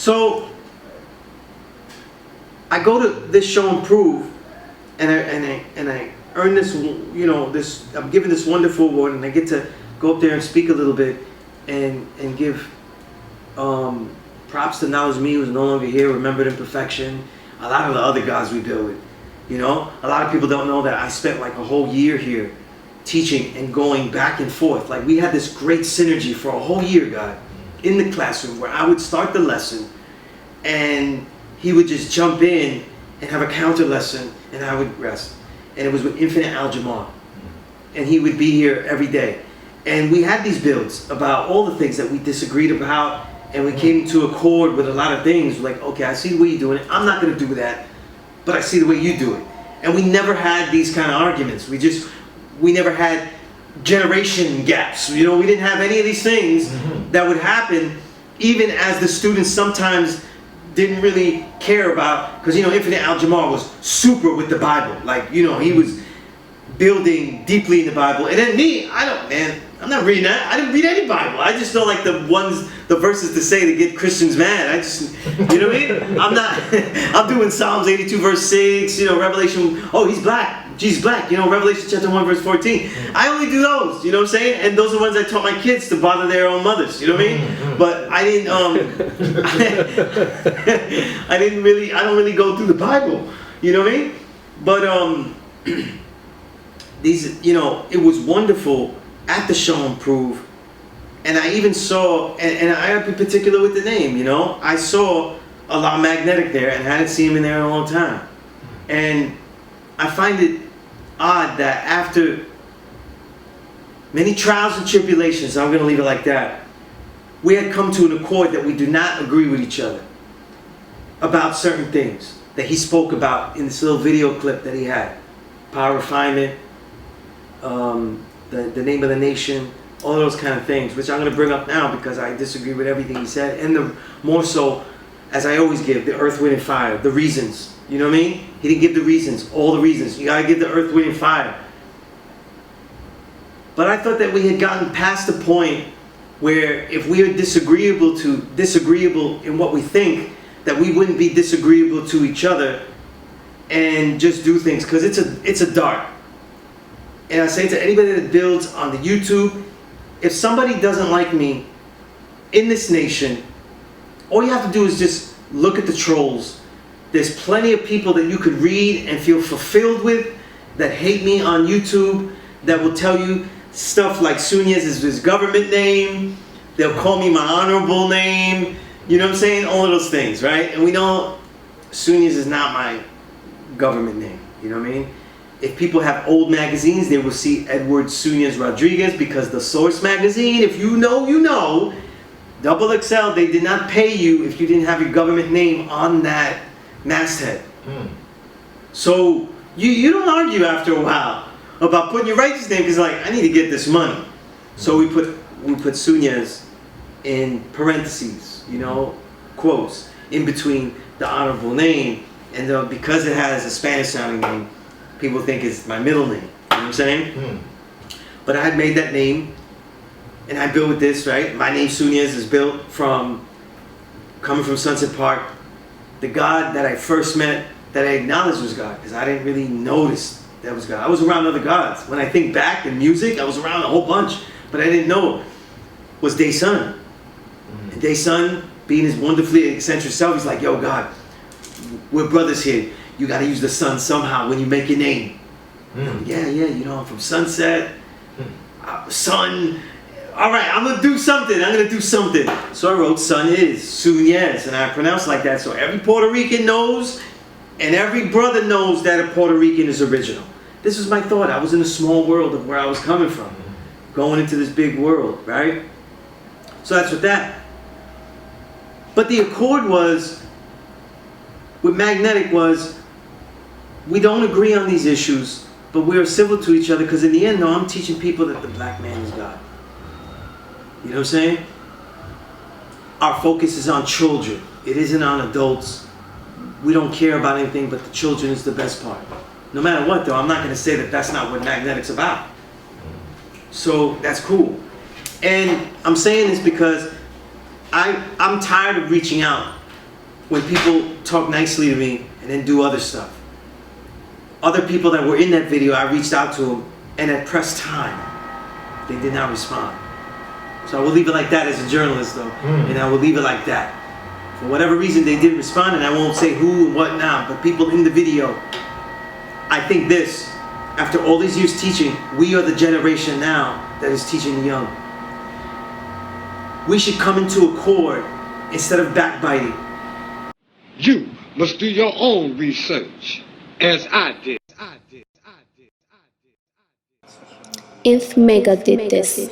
So I go to this show and prove, and I earn this, I'm given this wonderful award, and I get to go up there and speak a little bit, and give props to Knowledge Me, who's no longer here, Remembered in Perfection, a lot of the other guys we deal with. A lot of people don't know that I spent like a whole year here teaching and going back and forth. Like, we had this great synergy for a whole year, God, in the classroom, where I would start the lesson and he would just jump in and have a counter lesson and I would rest. And it was with infinite algebra. And he would be here every day. And we had these builds about all the things that we disagreed about, and we came to accord with a lot of things. Like, okay, I see the way you're doing it. I'm not going to do that, but I see the way you do it. And we never had these kind of arguments. We never had generation gaps. We didn't have any of these things that would happen, even as the students sometimes didn't really care about, because infinite algebra was super with the Bible. Like, he was building deeply in the Bible. And then me, I'm not reading that. I didn't read any Bible. I just don't like the verses to say to get Christians mad. I just, you know what I mean? I'm doing Psalms 82 verse 6, Revelation, oh, he's black. Jesus black, Revelation chapter 1 verse 14. I only do those, you know what I'm saying? And those are the ones I taught my kids to bother their own mothers, you know what I mean? But I didn't, I don't really go through the Bible, you know what I mean? But these, it was wonderful at the show and prove. And I even saw, and I have to be particular with the name, I saw a lot magnetic there and hadn't seen him in there in a long time. And I find it odd that after many trials and tribulations, I'm going to leave it like that, we had come to an accord that we do not agree with each other about certain things that he spoke about in this little video clip that he had. Power refinement, the name of the nation, all those kind of things, which I'm going to bring up now because I disagree with everything he said. And more so, as I always give, the earth, wind, and fire, the reasons. You know what I mean? He didn't give the reasons, all the reasons. You gotta give the earth, wind, and fire. But I thought that we had gotten past the point where if we are disagreeable in what we think, that we wouldn't be disagreeable to each other and just do things, because it's a dart. And I say to anybody that builds on the YouTube, if somebody doesn't like me in this nation, all you have to do is just look at the trolls. There's plenty of people that you could read and feel fulfilled with that hate me on YouTube, that will tell you stuff like Sunez is his government name. They'll call me my honorable name. You know what I'm saying? All of those things, right? And we know Sunez is not my government name. You know what I mean? If people have old magazines, they will see Edward Sunez Rodriguez, because the Source magazine, if you know, Double XL, they did not pay you if you didn't have your government name on that masthead. So you don't argue after a while about putting your righteous name, because like, I need to get this money. So we put Sunez in parentheses, quotes in between the honorable name, and because it has a Spanish sounding name, people think it's my middle name. You know what I'm saying? But I had made that name, and I built with this, right? My name Sunez is built from coming from Sunset Park. The God that I first met, that I acknowledged was God, because I didn't really notice that was God. I was around other gods. When I think back in music, I was around a whole bunch, but I didn't know was Day Sun. And Day Sun, being his wonderfully eccentric self, he's like, yo, God, we're brothers here. You got to use the sun somehow when you make your name. Yeah, I'm from Sunset, Sun. All right, I'm going to do something. So I wrote Sunez, and I pronounced like that. So every Puerto Rican knows, and every brother knows that a Puerto Rican is original. This was my thought. I was in a small world of where I was coming from, going into this big world, right? So that's what that. But the accord was, with Magnetic was, we don't agree on these issues, but we are civil to each other, because in the end, no, I'm teaching people that the black man is God. You know what I'm saying? Our focus is on children. It isn't on adults. We don't care about anything but the children is the best part. No matter what, though, I'm not going to say that that's not what Magnetic's about. So that's cool. And I'm saying this because I'm tired of reaching out when people talk nicely to me and then do other stuff. Other people that were in that video, I reached out to them, and at press time, they did not respond. So I will leave it like that as a journalist, though, and I will leave it like that. For whatever reason, they didn't respond, and I won't say who and what now, but people in the video, I think this, after all these years teaching, we are the generation now that is teaching the young. We should come into accord instead of backbiting. You must do your own research, as I did. If Mecca did this.